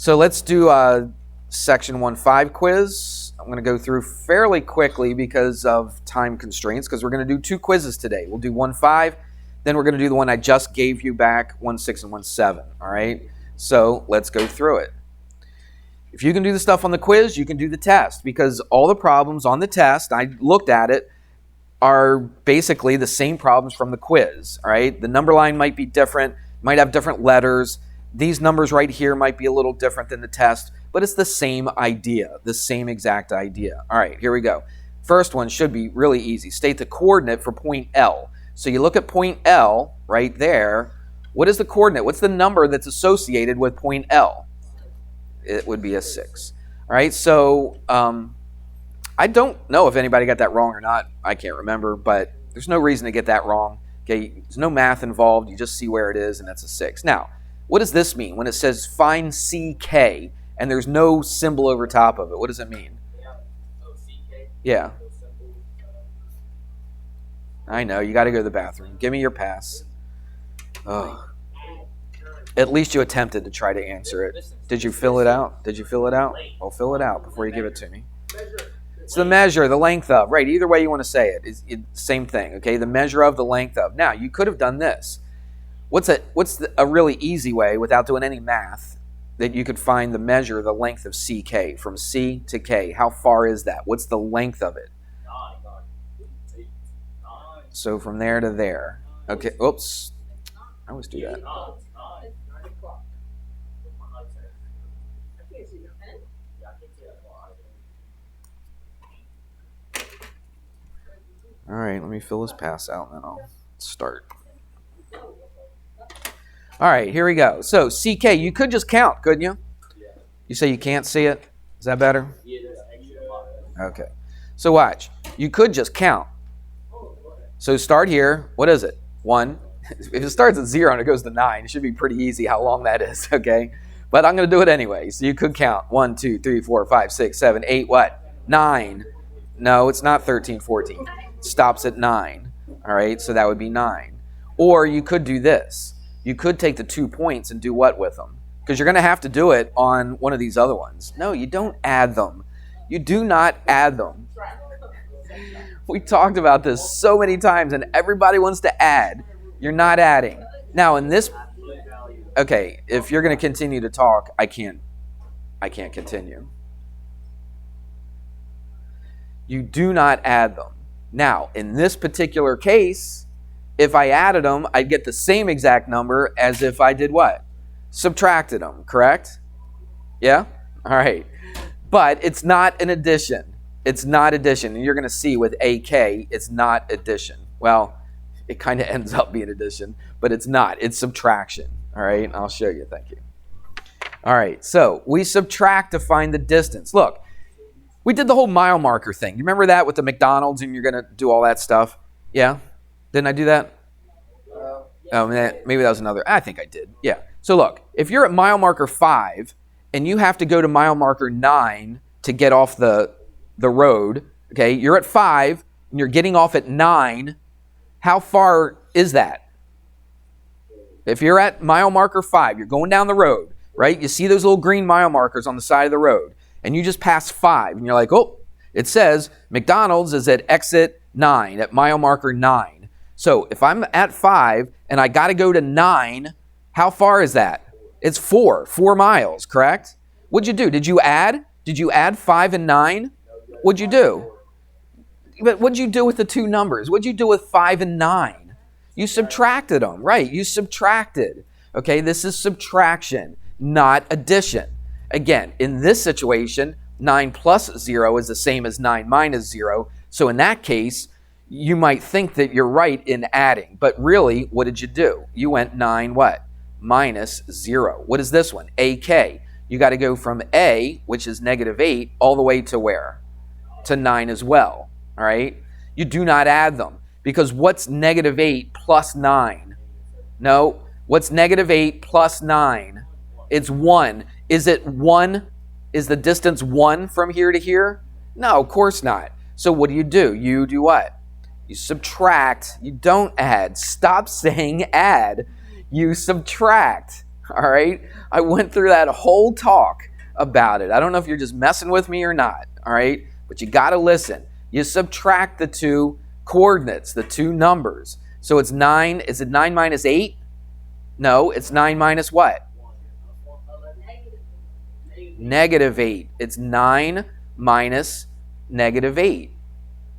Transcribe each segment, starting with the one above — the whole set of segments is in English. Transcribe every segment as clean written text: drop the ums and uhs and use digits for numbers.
So let's do a section 1.5 quiz. I'm going to go through fairly quickly because of time constraints, because we're going to do 2 quizzes today. We'll do 1.5, then we're going to do the one I just gave you back, 1.6 and 1.7, all right? So let's go through it. If you can do the stuff on the quiz, you can do the test, because all the problems on the test, I looked at it, are basically the same problems from the quiz, all right? The number line might be different, might have different letters. These numbers right here might be a little different than the test, but it's the same idea, the same exact idea. All right, here we go. First one should be really easy. State the coordinate for point L. So you look at point L right there. What is the coordinate? What's the number that's associated with point L? It would be a 6. All right, so I don't know if anybody got that wrong or not. I can't remember, but there's no reason to get that wrong. Okay, there's no math involved. You just see where it is, and that's a 6. Now, what does this mean when it says find CK and there's no symbol over top of it? What does it mean? Yeah. I know, you got to go to the bathroom. Give me your pass. Oh. At least you attempted to try to answer it. Did you fill it out? Did you fill it out? Well, fill it out before you give it to me. It's the measure, the length of. Right, either way you want to say it. It's same thing, okay? The measure of, the length of. Now, you could have done this. What's a really easy way, without doing any math, that you could find the measure, the length of CK, from C to K? How far is that? What's the length of it? 9. So from there to there. Okay, oops. I always do that. All right, let me fill this pass out and then I'll start. All right, here we go. So CK, you could just count, couldn't you? You say you can't see it? Is that better? Okay. So watch. You could just count. So start here. What is it? 1. If it starts at 0 and it goes to 9, it should be pretty easy how long that is, okay? But I'm going to do it anyway. So you could count 1, 2, 3, 4, 5, 6, 7, 8, what? 9. No, it's not 13, 14. It stops at 9. All right, so that would be 9. Or you could do this. You could take the 2 points and do what with them? Because you're going to have to do it on one of these other ones. No, you don't add them. You do not add them. We talked about this so many times, and everybody wants to add. You're not adding. Now, in this... Okay, if you're going to continue to talk, I can't continue. You do not add them. Now, in this particular case, if I added them, I'd get the same exact number as if I did what? Subtracted them, correct? Yeah? All right. But it's not an addition. It's not addition. And you're going to see with AK, it's not addition. Well, it kind of ends up being addition, but it's not. It's subtraction. All right? I'll show you. Thank you. All right. So we subtract to find the distance. Look, we did the whole mile marker thing. You remember that with the McDonald's and you're going to do all that stuff? Yeah? Didn't I do that? Oh, maybe that was another. I think I did. Yeah. So look, if you're at mile marker 5 and you have to go to mile marker 9 to get off the road, okay, you're at 5 and you're getting off at 9, how far is that? If you're at mile marker 5, you're going down the road, right? You see those little green mile markers on the side of the road and you just pass 5 and you're like, oh, it says McDonald's is at exit 9, at mile marker 9. So if I'm at 5 and I got to go to 9, how far is that? It's 4 miles, correct? What'd you do? Did you add? Did you add 5 and 9? What'd you do? But what'd you do with the 2 numbers? What'd you do with 5 and 9? You subtracted them, right? You subtracted. Okay, this is subtraction, not addition. Again, in this situation, 9 plus 0 is the same as 9 minus 0. So in that case, you might think that you're right in adding, but really, what did you do? You went 9 what? Minus 0. What is this one? AK. You got to go from A, which is negative 8, all the way to where? To 9 as well, all right? You do not add them, because what's negative 8 plus 9? No, what's negative 8 plus 9? It's 1. Is it 1? Is the distance 1 from here to here? No, of course not. So what do? You do what? You subtract. You don't add. Stop saying add. You subtract. All right? I went through that whole talk about it. I don't know if you're just messing with me or not. All right? But you got to listen. You subtract the two coordinates, the two numbers. So it's 9. Is it 9 minus 8? No, it's 9 minus what? Negative 8. It's 9 minus negative 8.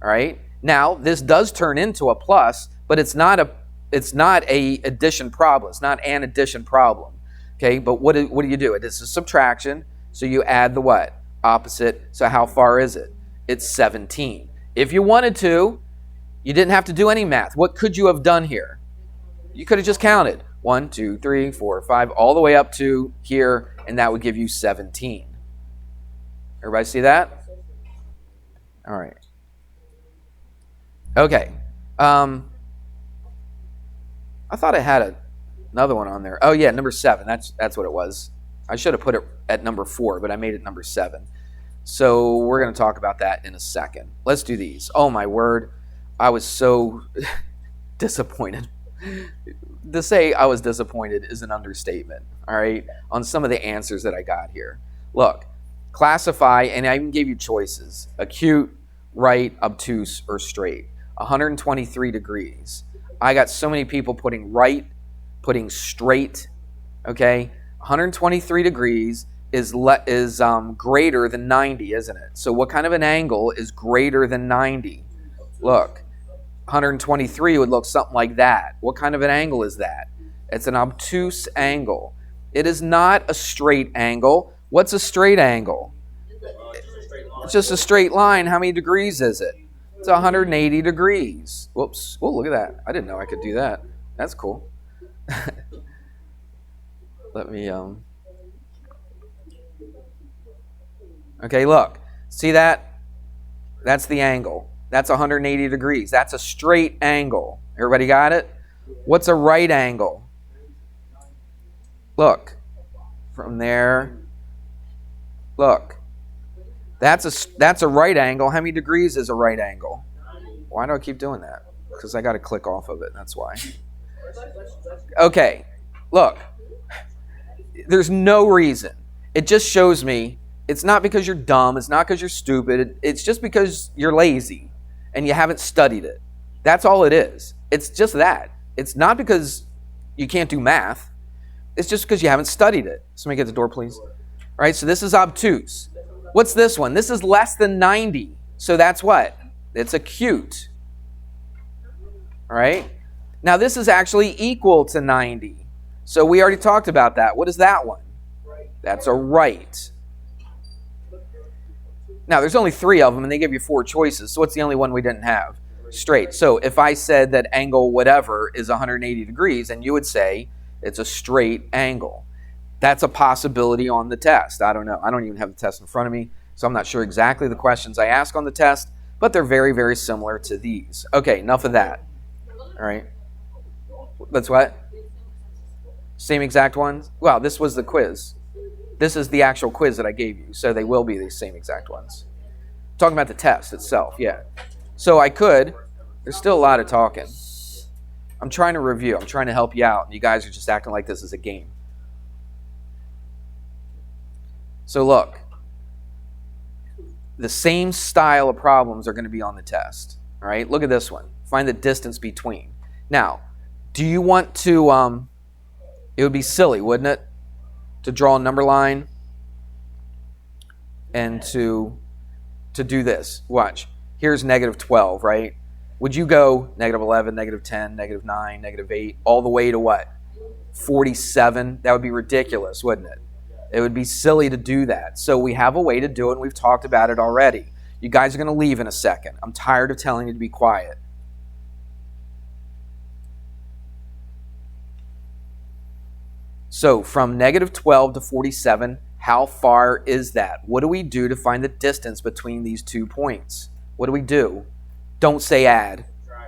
All right? Now, this does turn into a plus, but it's not a addition problem. It's not an addition problem. Okay? But what do you do? It is a subtraction, so you add the what? Opposite. So how far is it? It's 17. If you wanted to, you didn't have to do any math. What could you have done here? You could have just counted 1, 2, 3, 4, 5, all the way up to here, and that would give you 17. Everybody see that? All right. Okay. I thought I had another one on there. Oh yeah, number 7. That's what it was. I should have put it at number 4, but I made it number 7. So we're going to talk about that in a second. Let's do these. Oh my word. I was so disappointed. To say I was disappointed is an understatement, all right, on some of the answers that I got here. Look, classify, and I even gave you choices: acute, right, obtuse, or straight. 123 degrees. I got so many people putting right, putting straight, okay? 123 degrees is greater than 90, isn't it? So what kind of an angle is greater than 90? Look. 123 would look something like that. What kind of an angle is that? It's an obtuse angle. It is not a straight angle. What's a straight angle? It's just a straight line. How many degrees is it? It's 180 degrees. Whoops. Oh, look at that. I didn't know I could do that. That's cool. Let me, Okay, look. See that? That's the angle. That's 180 degrees. That's a straight angle. Everybody got it? What's a right angle? Look. From there. Look. That's a right angle. How many degrees is a right angle? Why do I keep doing that? Because I got to click off of it. That's why. Okay. Look. There's no reason. It just shows me it's not because you're dumb. It's not because you're stupid. It's just because you're lazy and you haven't studied it. That's all it is. It's just that. It's not because you can't do math. It's just because you haven't studied it. Somebody get the door, please. All right, so this is obtuse. What's this one? This is less than 90. So that's what? It's acute. All right? Now this is actually equal to 90. So we already talked about that. What is that one? That's a right. Now, there's only 3 of them, and they give you 4 choices. So what's the only one we didn't have? Straight. So if I said that angle whatever is 180 degrees, and you would say it's a straight angle. That's a possibility on the test. I don't know. I don't even have the test in front of me, so I'm not sure exactly the questions I ask on the test, but they're very, very similar to these. Okay, enough of that. All right. That's what? Same exact ones? Well, this was the quiz. This is the actual quiz that I gave you, so they will be the same exact ones. Talking about the test itself, yeah. So I could, there's still a lot of talking. I'm trying to review, I'm trying to help you out, and you guys are just acting like this is a game. So look, the same style of problems are going to be on the test. All right, look at this one. Find the distance between. Now, do you want to, it would be silly, wouldn't it? To draw a number line and to do this. Watch. Here's negative 12, right? Would you go negative 11, negative 10, negative 9, negative 8, all the way to what? 47? That would be ridiculous, wouldn't it? It would be silly to do that. So we have a way to do it, and we've talked about it already. You guys are going to leave in a second. I'm tired of telling you to be quiet. So from negative 12 to 47, how far is that? What do we do to find the distance between these 2 points? What do we do? Don't say add.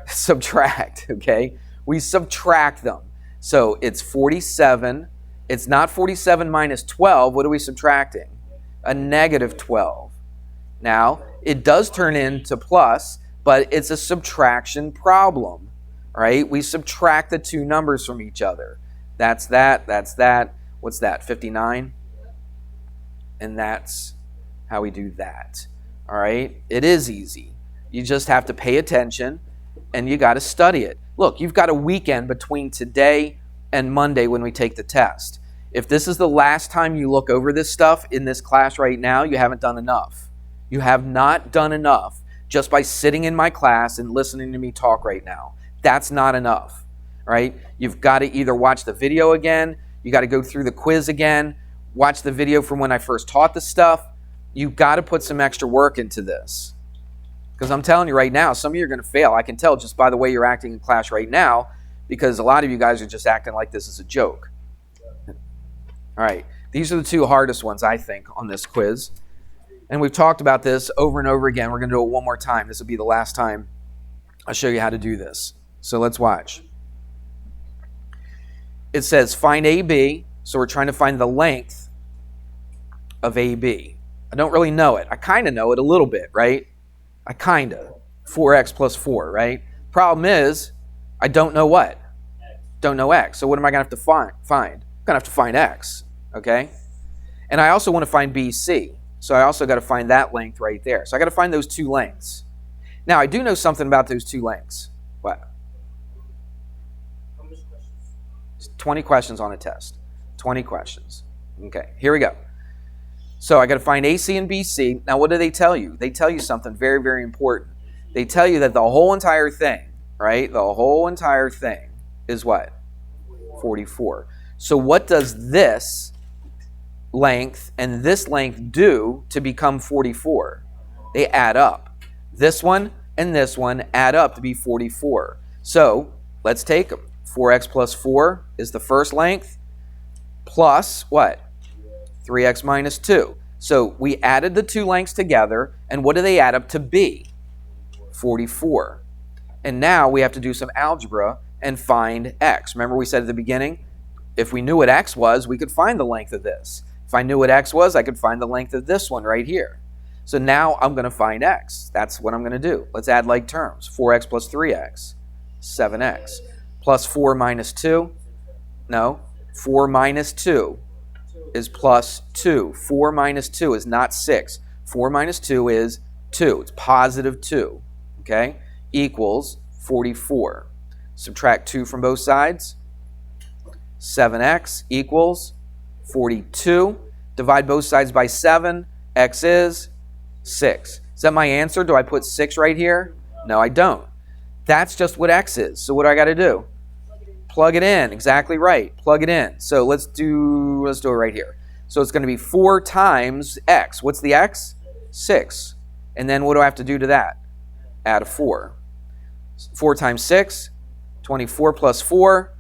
Subtract, okay? We subtract them. So it's 47. It's not 47 minus 12. What are we subtracting? A negative 12. Now, it does turn into plus, but it's a subtraction problem, right? We subtract the 2 numbers from each other. That's that, that's that. What's that? 59? And that's how we do that. All right? It is easy. You just have to pay attention and you got to study it. Look, you've got a weekend between today and Monday when we take the test. If this is the last time you look over this stuff in this class right now, you haven't done enough. You have not done enough just by sitting in my class and listening to me talk right now. That's not enough, right? You've got to either watch the video again, you got to go through the quiz again, watch the video from when I first taught the stuff. You've got to put some extra work into this. Because I'm telling you right now, some of you are going to fail. I can tell just by the way you're acting in class right now, because a lot of you guys are just acting like this is a joke. All right, these are the two hardest ones, I think, on this quiz. And we've talked about this over and over again. We're going to do it one more time. This will be the last time I'll show you how to do this. So let's watch. It says find AB. So we're trying to find the length of AB. I don't really know it. I kind of know it a little bit, right? I kind of. 4x plus 4, right? Problem is, I don't know what? Don't know x. So what am I going to have to find? I'm going to have to find x, okay? And I also want to find BC. So I also got to find that length right there. So I got to find those two lengths. Now, I do know something about those two lengths. What? 20 questions on a test. 20 questions. Okay, here we go. So I got to find AC and BC. Now, what do they tell you? They tell you something very, very important. They tell you that the whole entire thing, right? The whole entire thing is what? 44. So what does this length and this length do to become 44? They add up. This one and this one add up to be 44. So let's take them. 4x plus 4 is the first length plus what? 3x minus 2. So we added the two lengths together, and what do they add up to be? 44. And now we have to do some algebra and find x. Remember we said at the beginning, if we knew what x was, we could find the length of this. If I knew what x was, I could find the length of this one right here. So now I'm going to find x. That's what I'm going to do. Let's add like terms. 4x plus 3x, 7x. Plus 4 minus 2? No. 4 minus 2 is plus 2. 4 minus 2 is not 6. 4 minus 2 is 2. It's positive 2. Okay? Equals 44. Subtract 2 from both sides. 7x equals 42. Divide both sides by 7. X is 6. Is that my answer? Do I put 6 right here? No, I don't. That's just what x is. So what do I got to do? Plug it in. Exactly right. Plug it in. So let's do it right here. So it's going to be 4 times x. What's the x? 6. And then what do I have to do to that? Add a 4. 4 times 6, 24 plus 4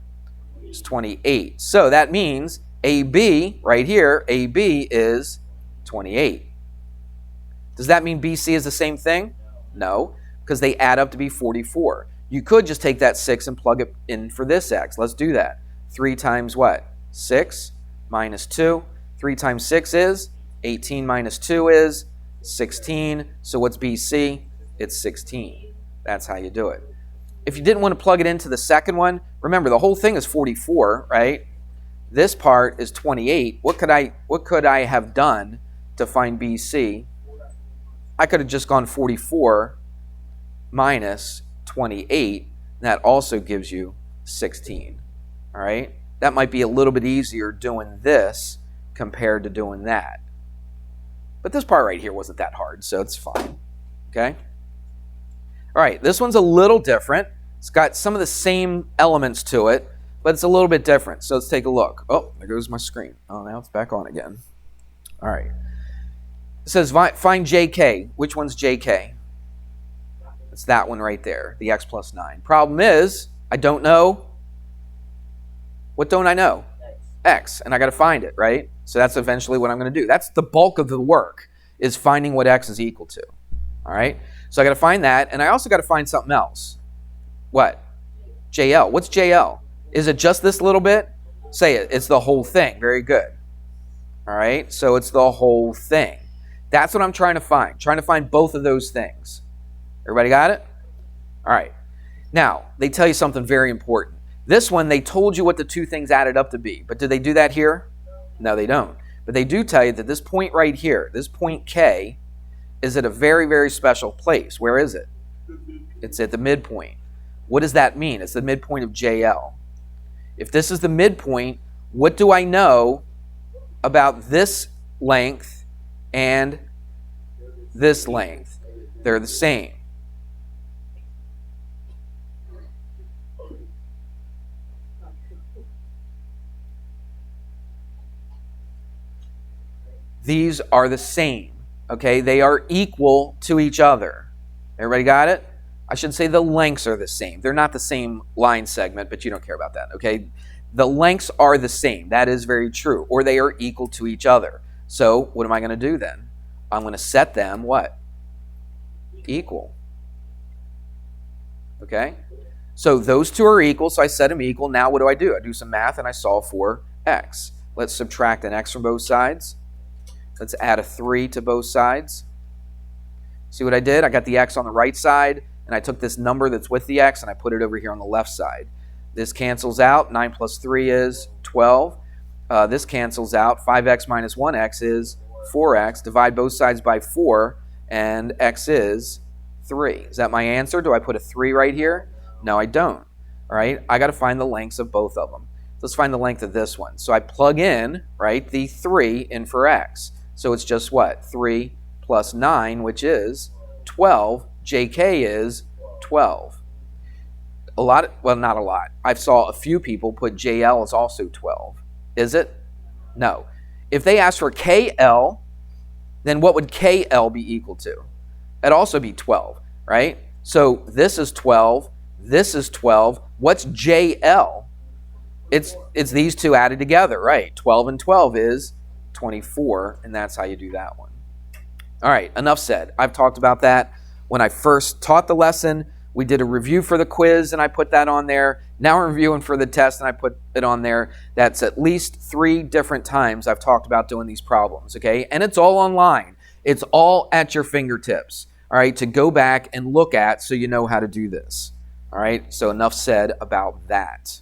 is 28. So that means AB, right here, AB is 28. Does that mean BC is the same thing? No, because they add up to be 44. You could just take that 6 and plug it in for this x. Let's do that. 3 times what? 6 minus 2. 3 times 6 is? 18 minus 2 is? 16. So what's BC? It's 16. That's how you do it. If you didn't want to plug it into the second one, remember the whole thing is 44, right? This part is 28. What could I have done to find BC? I could have just gone 44 minus 28, and that also gives you 16. All right? That might be a little bit easier doing this compared to doing that. But this part right here wasn't that hard, so it's fine. Okay? All right, this one's a little different. It's got some of the same elements to it, but it's a little bit different. So let's take a look. Oh, there goes my screen. Oh, now it's back on again. All right. It says find JK. Which one's JK? It's that one right there, the x plus 9. Problem is, I don't know. What don't I know? X. And I got to find it, right? So that's eventually what I'm going to do. That's the bulk of the work, is finding what x is equal to. All right? So I got to find that, and I also got to find something else. What? JL. What's JL? Is it just this little bit? Say it. It's the whole thing. Very good. All right? So it's the whole thing. That's what I'm trying to find. Trying to find both of those things. Everybody got it? All right. Now, they tell you something very important. This one, they told you what the two things added up to be. But did they do that here? No, they don't. But they do tell you that this point right here, this point K, is at a very, very special place. Where is it? It's at the midpoint. What does that mean? It's the midpoint of JL. If this is the midpoint, what do I know about this length and this length? They're the same. These are the same, okay? They are equal to each other. Everybody got it? I should say the lengths are the same. They're not the same line segment, but you don't care about that, okay? The lengths are the same. That is very true. Or they are equal to each other. So what am I going to do then? I'm going to set them what? Equal. Okay? So those two are equal, so I set them equal. Now what do? I do some math and I solve for x. Let's subtract an x from both sides. Let's add a 3 to both sides. See what I did? I got the x on the right side, and I took this number that's with the x, and I put it over here on the left side. This cancels out. 9 plus 3 is 12. This cancels out. 5x minus 1x is 4x. Divide both sides by 4, and x is 3. Is that my answer? Do I put a 3 right here? No, I don't. All right? I got to find the lengths of both of them. Let's find the length of this one. So I plug in, right, the 3 in for x. So it's just what? 3 plus 9, which is 12. JK is 12. A lot, well, not a lot. I saw a few people put JL as also 12. Is it? No. If they ask for KL, then what would KL be equal to? It'd also be 12, right? So this is 12. This is 12. What's JL? It's these two added together, right? 12 and 12 is 24, and that's how you do that one. All right, enough said. I've talked about that. When I first taught the lesson, we did a review for the quiz, and I put that on there. Now we're reviewing for the test, and I put it on there. That's at least 3 different times I've talked about doing these problems, okay? And it's all online. It's all at your fingertips, all right, to go back and look at so you know how to do this, all right? So enough said about that.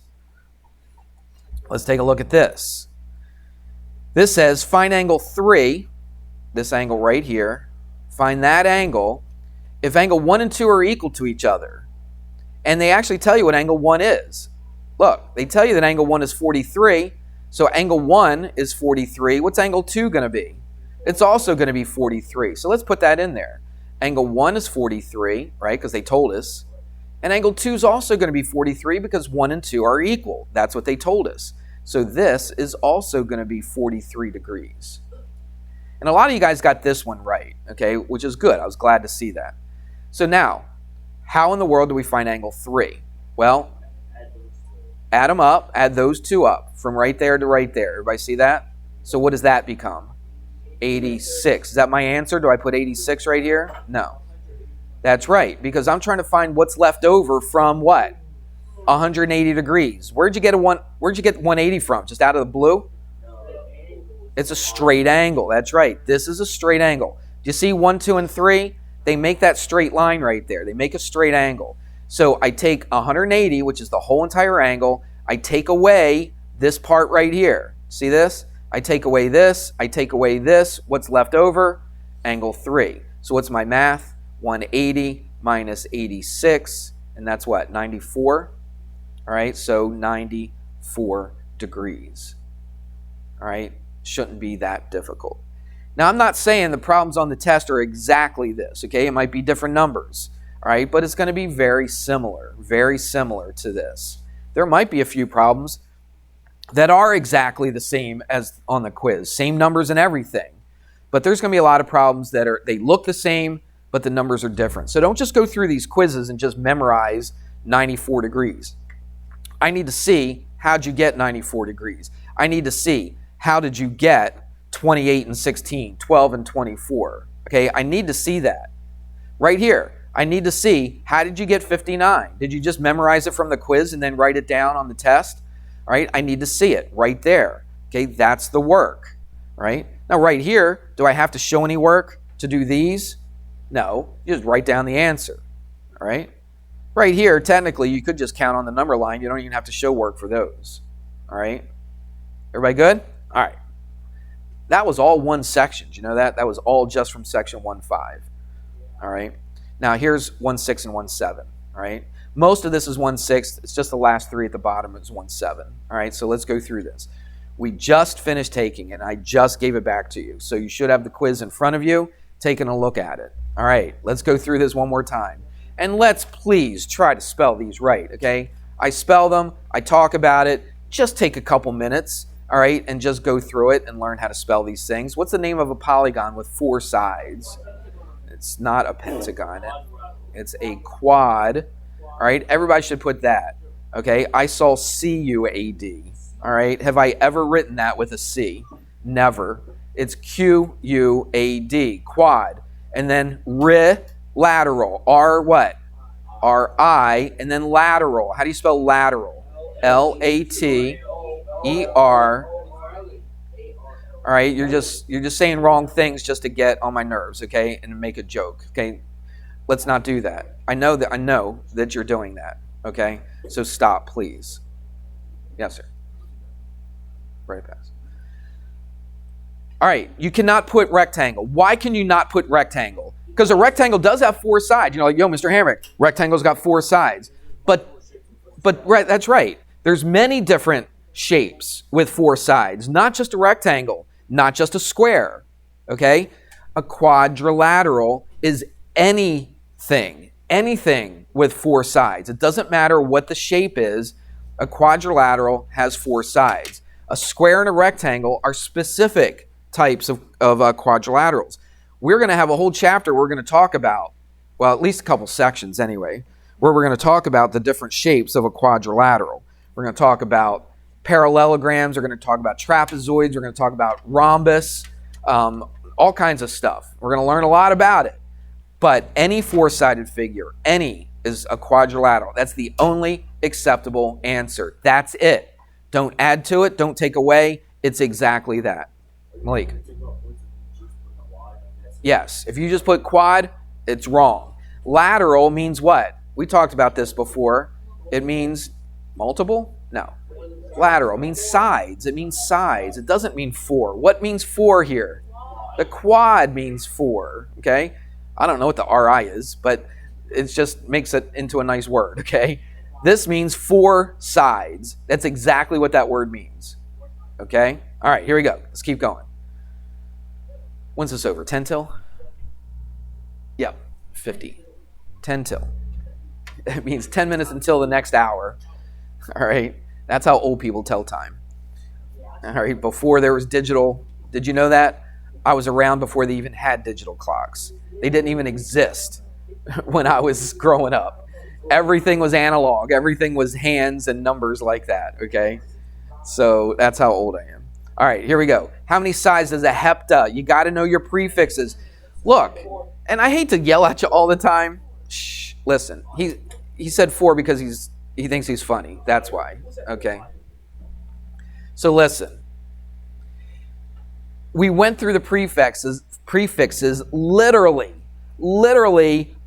Let's take a look at this. This says find angle 3, this angle right here, find that angle if angle 1 and 2 are equal to each other. And they actually tell you what angle 1 is. Look, they tell you that angle 1 is 43, so angle 1 is 43. What's angle 2 going to be? It's also going to be 43. So let's put that in there. Angle 1 is 43, right, because they told us. And angle 2 is also going to be 43 because 1 and 2 are equal. That's what they told us. So this is also going to be 43 degrees. And a lot of you guys got this one right, okay, which is good. I was glad to see that. So now, how in the world do we find angle 3? Well, add them up, add those two up, from right there to right there. Everybody see that? So what does that become? 86. Is that my answer? Do I put 86 right here? No. That's right, because I'm trying to find what's left over from what? 180 degrees. Where'd you get 180 from? Just out of the blue? It's a straight angle. That's right. This is a straight angle. Do you see 1, 2, and 3? They make that straight line right there. They make a straight angle. So I take 180, which is the whole entire angle. I take away this part right here. See this? I take away this. I take away this. What's left over? Angle 3. So what's my math? 180 minus 86. And that's what? 94. All right, so 94 degrees. All right, shouldn't be that difficult. Now, I'm not saying the problems on the test are exactly this, okay? It might be different numbers, all right? But it's going to be very similar to this. There might be a few problems that are exactly the same as on the quiz, same numbers and everything. But there's going to be a lot of problems that they look the same, but the numbers are different. So don't just go through these quizzes and just memorize 94 degrees. I need to see, how'd you get 94 degrees? I need to see, how did you get 28 and 16, 12 and 24? Okay, I need to see that. Right here, I need to see, how did you get 59? Did you just memorize it from the quiz and then write it down on the test? All right, I need to see it right there. Okay, that's the work, right? Now right here, do I have to show any work to do these? No, you just write down the answer, all right? Right here, technically, you could just count on the number line. You don't even have to show work for those. All right? Everybody good? All right. That was all one section. Do you know that? That was all just from section 1.5. All right. Now here's 1.6 and 1.7. All right. Most of this is 1.6. It's just the last three at the bottom is 1.7. All right. So let's go through this. We just finished taking it, and I just gave it back to you. So you should have the quiz in front of you, taking a look at it. All right. Let's go through this one more time. And let's please try to spell these right, okay? I spell them. I talk about it. Just take a couple minutes, all right, and just go through it and learn how to spell these things. What's the name of a polygon with 4 sides? It's not a pentagon. It's a quad. All right, everybody should put that. Okay, I saw C-U-A-D. All right, have I ever written that with a C? Never. It's Q-U-A-D, quad. And then lateral. R what? R-I, and then lateral. How do you spell lateral? L-A-T-E-R. All right, you're just saying wrong things just to get on my nerves, okay, and make a joke, okay? Let's not do that. I know that you're doing that, okay? So stop, please. Yes, sir. Right pass. All right, you cannot put rectangle. Why can you not put rectangle? Because a rectangle does have 4 sides. You know, like, yo, Mr. Hamrick, rectangle's got 4 sides. But right, that's right. There's many different shapes with 4 sides, not just a rectangle, not just a square, okay? A quadrilateral is anything with 4 sides. It doesn't matter what the shape is. A quadrilateral has 4 sides. A square and a rectangle are specific types of quadrilaterals. We're going to have a whole chapter we're going to talk about, well, at least a couple sections anyway, where we're going to talk about the different shapes of a quadrilateral. We're going to talk about parallelograms. We're going to talk about trapezoids. We're going to talk about rhombus, all kinds of stuff. We're going to learn a lot about it. But any 4-sided figure, any, is a quadrilateral. That's the only acceptable answer. That's it. Don't add to it. Don't take away. It's exactly that. Malik. Yes. If you just put quad, it's wrong. Lateral means what? We talked about this before. It means multiple? No. Lateral means sides. It means sides. It doesn't mean 4. What means 4 here? The quad means 4. Okay? I don't know what the RI is, but it just makes it into a nice word. Okay? This means 4 sides. That's exactly what that word means. Okay? All right, here we go. Let's keep going. When's this over? 10 till? Yep, 50. 10 till. It means 10 minutes until the next hour. All right? That's how old people tell time. All right, before there was digital, did you know that? I was around before they even had digital clocks. They didn't even exist when I was growing up. Everything was analog. Everything was hands and numbers like that, okay? So that's how old I am. All right, here we go. How many sides does a hepta? You got to know your prefixes. Look, and I hate to yell at you all the time. Shh, listen. He said 4 because he thinks he's funny. That's why, okay? So listen. We went through the prefixes literally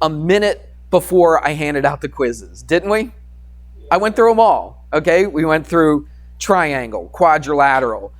a minute before I handed out the quizzes, didn't we? I went through them all, okay? We went through triangle, quadrilateral,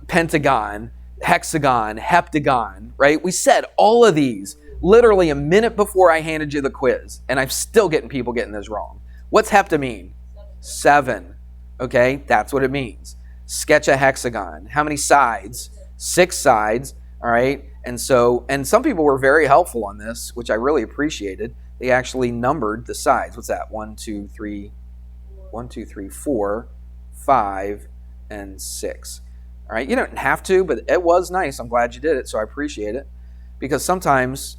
pentagon, hexagon, heptagon, right? We said all of these literally a minute before I handed you the quiz, and I'm still getting people getting this wrong. What's hepta mean? 7, okay? That's what it means. Sketch a hexagon. How many sides? 6 sides, all right? And some people were very helpful on this, which I really appreciated. They actually numbered the sides. What's that? 1, 2, 3, 4, 5, and 6. All right, you don't have to, but it was nice. I'm glad you did it, so I appreciate it. Because sometimes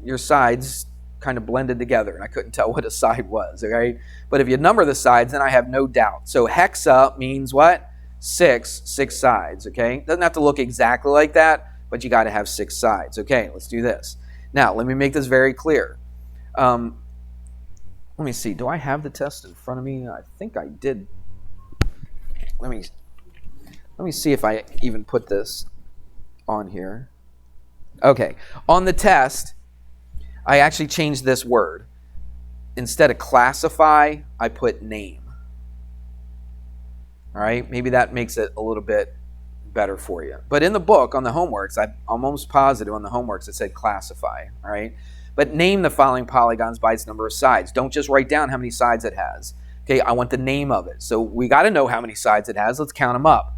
your sides kind of blended together, and I couldn't tell what a side was, all right? But if you number the sides, then I have no doubt. So hexa means what? 6 sides, okay? Doesn't have to look exactly like that, but you got to have 6 sides. Okay, let's do this. Now, let me make this very clear. Let me see. Do I have the test in front of me? I think I did. Let me see if I even put this on here. Okay. On the test, I actually changed this word. Instead of classify, I put name. All right? Maybe that makes it a little bit better for you. But in the book, on the homeworks, I'm almost positive on the homeworks it said classify, all right? But name the following polygons by its number of sides. Don't just write down how many sides it has. Okay, I want the name of it. So we got to know how many sides it has. Let's count them up.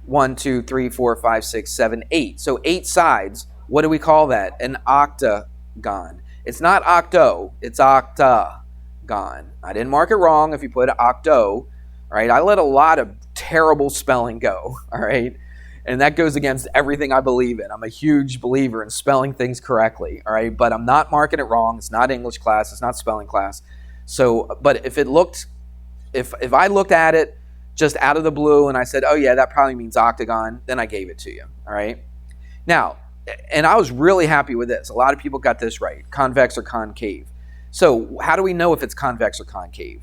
1, 2, 3, 4, 5, 6, 7, 8. So 8 sides. What do we call that? An octagon. It's not octo, it's octagon. I didn't mark it wrong if you put octo, all right? I let a lot of terrible spelling go, all right? And that goes against everything I believe in. I'm a huge believer in spelling things correctly, all right? But I'm not marking it wrong. It's not English class. It's not spelling class. So, but if I looked at it just out of the blue and I said, oh yeah, that probably means octagon, then I gave it to you, all right? Now, and I was really happy with this. A lot of people got this right, convex or concave. So how do we know if it's convex or concave?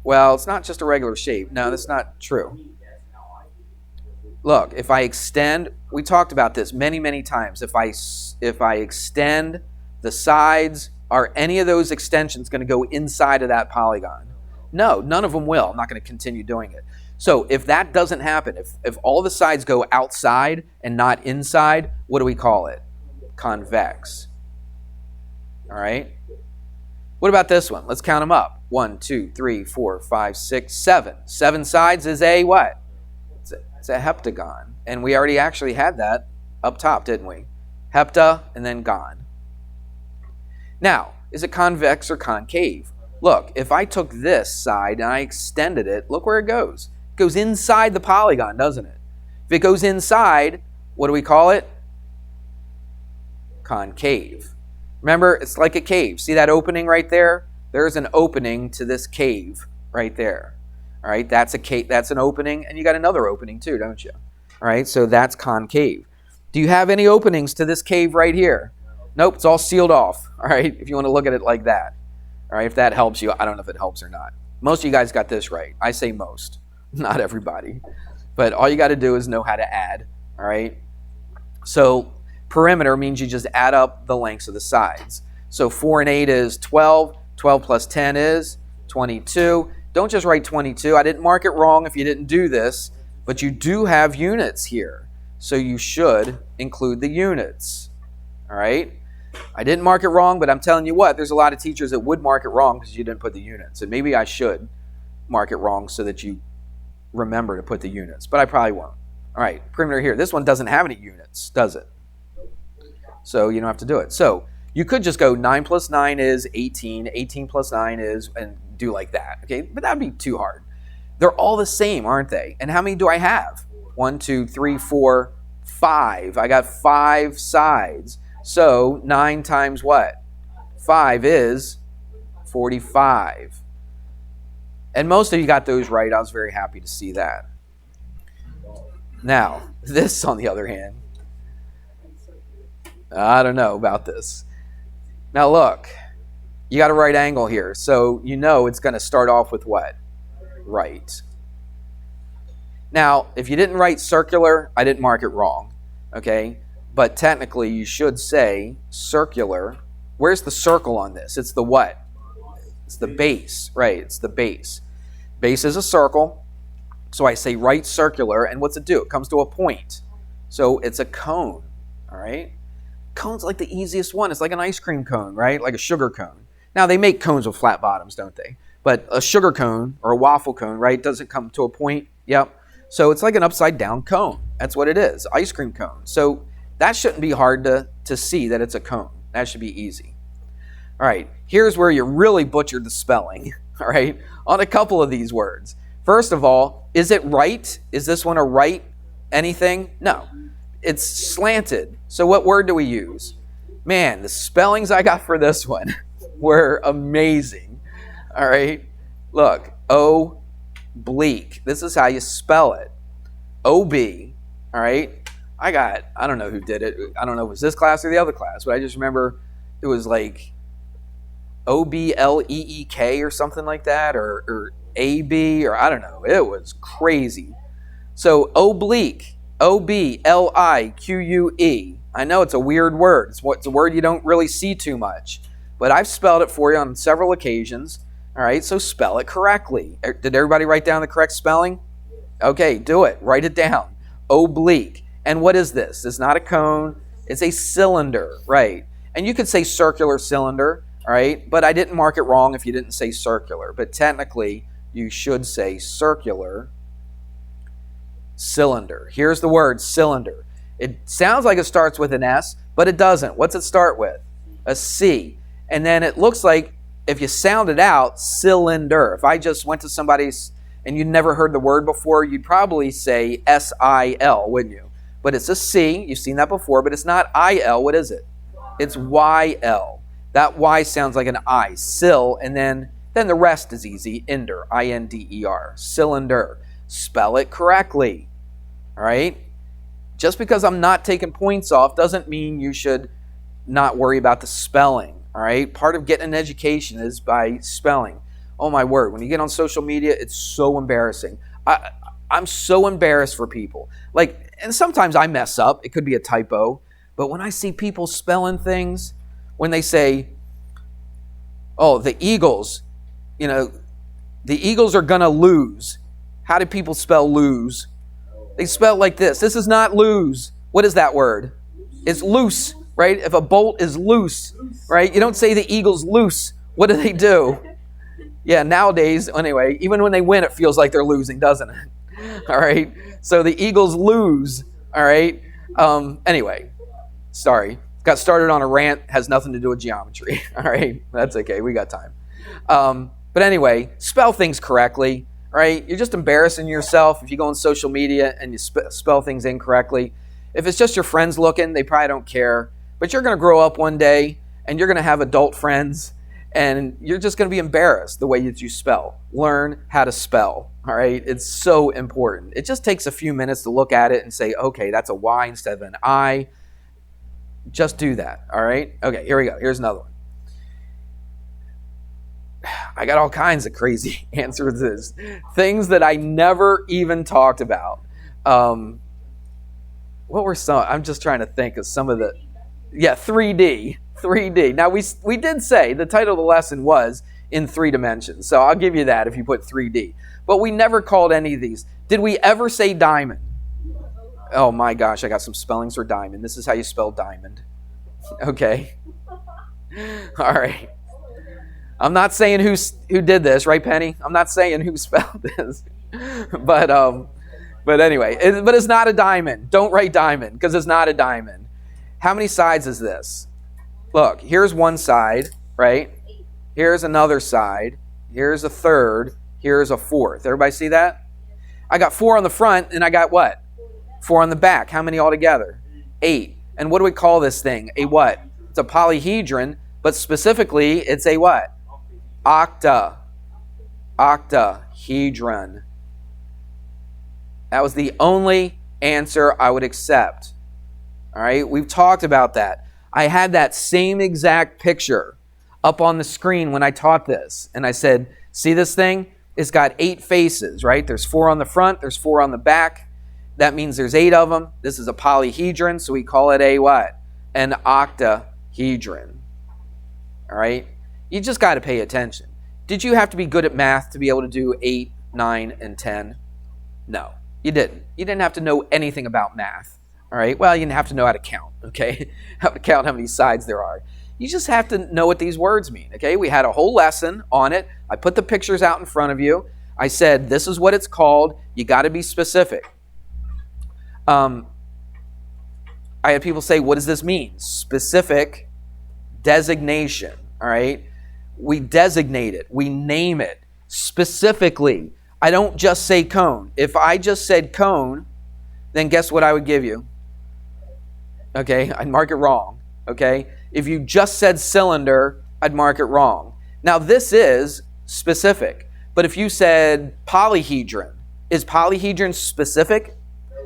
Well, it's not just a regular shape. No, that's not true. Look, if I extend, we talked about this many, many times. If I extend the sides, are any of those extensions going to go inside of that polygon? No, none of them will. I'm not going to continue doing it. So if that doesn't happen, if all the sides go outside and not inside, what do we call it? Convex. All right? What about this one? Let's count them up. 1, 2, 3, 4, 5, 6, 7. 7 sides is a what? It's a heptagon. And we already actually had that up top, didn't we? Hepta and then gon. Now, is it convex or concave? Look, if I took this side and I extended it, look where it goes. It goes inside the polygon, doesn't it? If it goes inside, what do we call it? Concave. Remember, it's like a cave. See that opening right there? There's an opening to this cave right there. All right, that's a cave, that's an opening, and you got another opening too, don't you? All right, so that's concave. Do you have any openings to this cave right here? Nope, it's all sealed off. All right, if you want to look at it like that. All right, if that helps you, I don't know if it helps or not. Most of you guys got this right. I say most, not everybody. But all you got to do is know how to add. All right, so perimeter means you just add up the lengths of the sides. So 4 and 8 is 12. 12 plus 10 is 22. Don't just write 22. I didn't mark it wrong if you didn't do this, but you do have units here. So you should include the units. All right? I didn't mark it wrong, but I'm telling you what, there's a lot of teachers that would mark it wrong because you didn't put the units. And maybe I should mark it wrong so that you remember to put the units, but I probably won't. All right, perimeter here. This one doesn't have any units, does it? So you don't have to do it. So you could just go 9 plus 9 is 18, 18 plus 9 is, and do like that, okay? But that would be too hard. They're all the same, aren't they? And how many do I have? 1, 2, 3, 4, 5. I got 5 sides. So 9 times what? 5 is 45. And most of you got those right. I was very happy to see that. Now, this on the other hand, I don't know about this. Now look, you got a right angle here. So you know it's going to start off with what? Right. Now, if you didn't write circular, I didn't mark it wrong. Okay? But technically, you should say circular. Where's the circle on this? It's the what? It's the base. Right, it's the base. Base is a circle. So I say right circular, and what's it do? It comes to a point. So it's a cone. All right? Cone's like the easiest one. It's like an ice cream cone, right? Like a sugar cone. Now, they make cones with flat bottoms, don't they? But a sugar cone or a waffle cone, right, doesn't come to a point. Yep. So it's like an upside down cone. That's what it is, ice cream cone. So that shouldn't be hard to see that it's a cone. That should be easy. All right, here's where you really butchered the spelling, all right, on a couple of these words. First of all, is it right? Is this one a right anything? No, it's slanted. So what word do we use? Man, the spellings I got for this one were amazing. All right, look, oblique. This is how you spell it. O-B, all right? I don't know who did it. I don't know if it was this class or the other class, but I just remember it was like O-B-L-E-E-K or something like that, or A-B, or I don't know. It was crazy. So oblique, O-B-L-I-Q-U-E. I know it's a weird word. It's a word you don't really see too much, but I've spelled it for you on several occasions. All right, so spell it correctly. Did everybody write down the correct spelling? Okay, do it. Write it down. oblique. And what is this? It's not a cone. It's a cylinder, right? And you could say circular cylinder, all right? But I didn't mark it wrong if you didn't say circular. But technically, you should say circular cylinder. Here's the word cylinder. It sounds like it starts with an S, but it doesn't. What's it start with? A C. And then it looks like, if you sound it out, cylinder. If I just went to somebody's and you'd never heard the word before, you'd probably say S-I-L, wouldn't you? But it's a C. You've seen that before, but it's not I-L. What is it? It's Y-L. That Y sounds like an I. Sil, and then the rest is easy. Inder, I-N-D-E-R. Cylinder. Spell it correctly. All right? Just because I'm not taking points off doesn't mean you should not worry about the spelling. All right? Part of getting an education is by spelling. Oh my word, when you get on social media, it's so embarrassing. I'm so embarrassed for people. And sometimes I mess up. It could be a typo. But when I see people spelling things, when they say, oh, the Eagles, the Eagles are going to lose. How do people spell lose? They spell it like this. This is not lose. What is that word? It's loose, right? If a bolt is loose, right? You don't say the Eagles loose. What do? Yeah, nowadays, anyway, even when they win, it feels like they're losing, doesn't it? All right? So the Eagles lose, all right? Anyway, sorry. Got started on a rant, has nothing to do with geometry, all right? That's okay, we got time. But anyway, spell things correctly, right? You're just embarrassing yourself if you go on social media and you spell things incorrectly. If it's just your friends looking, they probably don't care. But you're going to grow up one day, and you're going to have adult friends, and you're just going to be embarrassed the way that you spell. Learn how to spell, all right? It's so important. It just takes a few minutes to look at it and say, okay, that's a Y instead of an I. Just do that, all right? Okay, here we go. Here's another one. I got all kinds of crazy answers to this. Things that I never even talked about. What were some? I'm just trying to think of some of the... Yeah, 3D. 3D. Now, we did say the title of the lesson was in 3 dimensions. So I'll give you that if you put 3D. But we never called any of these. Did we ever say diamond? Oh my gosh, I got some spellings for diamond. This is how you spell diamond. Okay. All right. I'm not saying who did this, right, Penny? I'm not saying who spelled this. But anyway, but it's not a diamond. Don't write diamond because it's not a diamond. How many sides is this? Look, here's one side, right? Here's another side. Here's a third. Here's a fourth. Everybody see that? I got 4 on the front, and I got what? 4 on the back. How many altogether? 8. And what do we call this thing? A what? It's a polyhedron, but specifically, it's a what? Octa. Octahedron. That was the only answer I would accept. All right, we've talked about that. I had that same exact picture up on the screen when I taught this. And I said, see this thing? It's got 8 faces, right? There's 4 on the front, there's 4 on the back. That means there's 8 of them. This is a polyhedron, so we call it a what? An octahedron. All right? You just got to pay attention. Did you have to be good at math to be able to do 8, 9, and 10? No, you didn't. You didn't have to know anything about math. All right? Well, you didn't have to know how to count, okay? How to count how many sides there are. You just have to know what these words mean, okay? We had a whole lesson on it. I put the pictures out in front of you. I said, this is what it's called. You got to be specific. I had people say, what does this mean? Specific designation, all right? We designate it. We name it specifically. I don't just say cone. If I just said cone, then guess what I would give you? Okay, I'd mark it wrong, okay? If you just said cylinder, I'd mark it wrong. Now, this is specific. But if you said polyhedron, is polyhedron specific?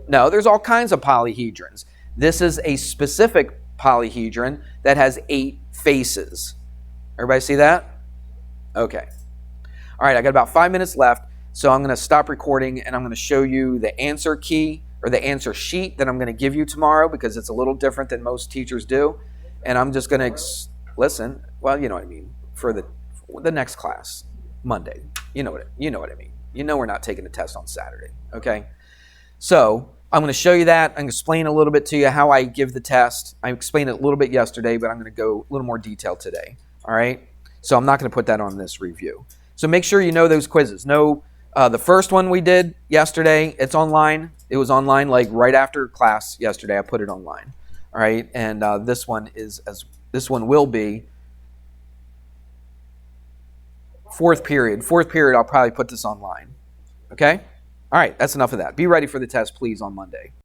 No, there's all kinds of polyhedrons. This is a specific polyhedron that has 8 faces. Everybody see that? Okay. All right, I got about 5 minutes left, so I'm going to stop recording and I'm going to show you the answer key or the answer sheet that I'm going to give you tomorrow because it's a little different than most teachers do. And I'm just going to listen. Well, you know what I mean. For the next class, Monday. You know what I mean. You know we're not taking a test on Saturday. Okay. So I'm going to show you that. I'm going to explain a little bit to you how I give the test. I explained it a little bit yesterday, but I'm going to go a little more detail today. All right? So I'm not going to put that on this review. So make sure you know those quizzes. Know the first one we did yesterday, it's online. It was online like right after class yesterday. I put it online. All right? And this one will be fourth period. Fourth period, I'll probably put this online. Okay? All right, that's enough of that. Be ready for the test, please, on Monday.